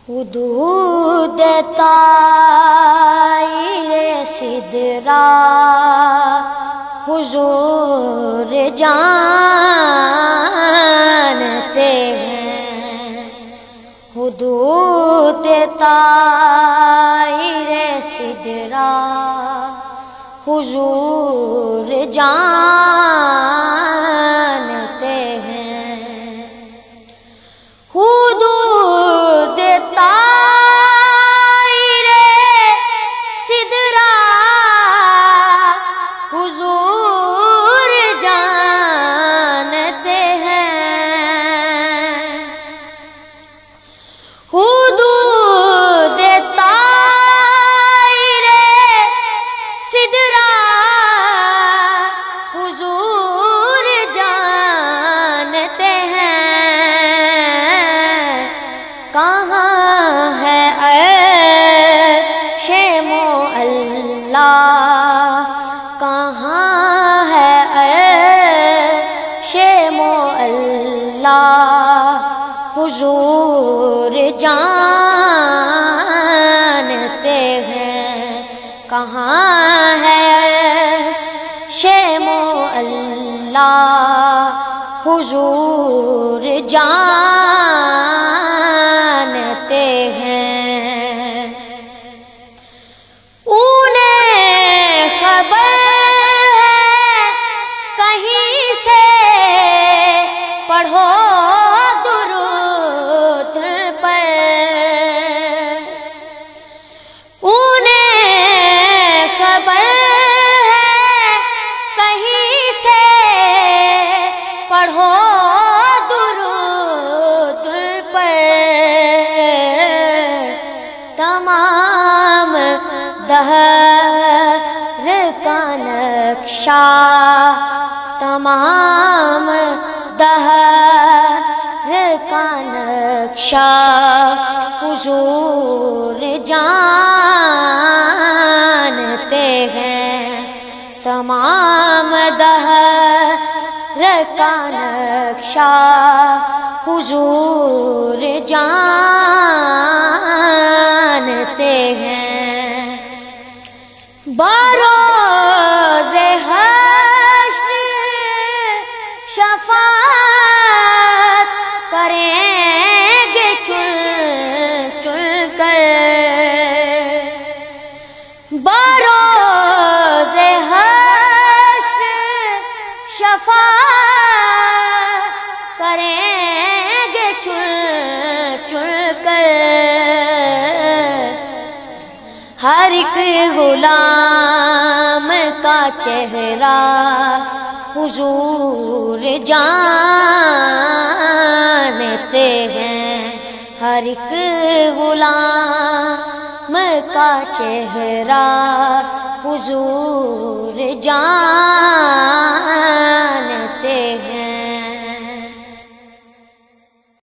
حدود طائر سدرا حضور جانتے ہیں، حدود طائر سدرا حضور جانتے ہیں، حدود طائر سدرا حضور جانتے ہیں، حدود طائر سدرا حضور جانتے ہیں، کہاں ہے عرش معلا، کہاں ہے عرش معلا، حضور جانتے ہیں، کہاں ہے عرش معلا، حضور جانتے ہیں، انہیں خبر ہے کہیں سے پڑھو درود پر، انہیں خبر ہے کہیں سے پڑھو درود پر، تمام دہر کا نقشہ، تمام دہر کا نقشہ، حضور جانتے ہیں، تمام دہر کا نقشہ، حضور جانتے ہیں، بروز حشر شفاعت کریں گے چل چل کر، بروز حشر شفاعت کریں گے چل چل کر، ہر ایک غلام کا چہرہ حضور جانتے ہیں، ہر ایک غلام کا چہرہ حضور جانتے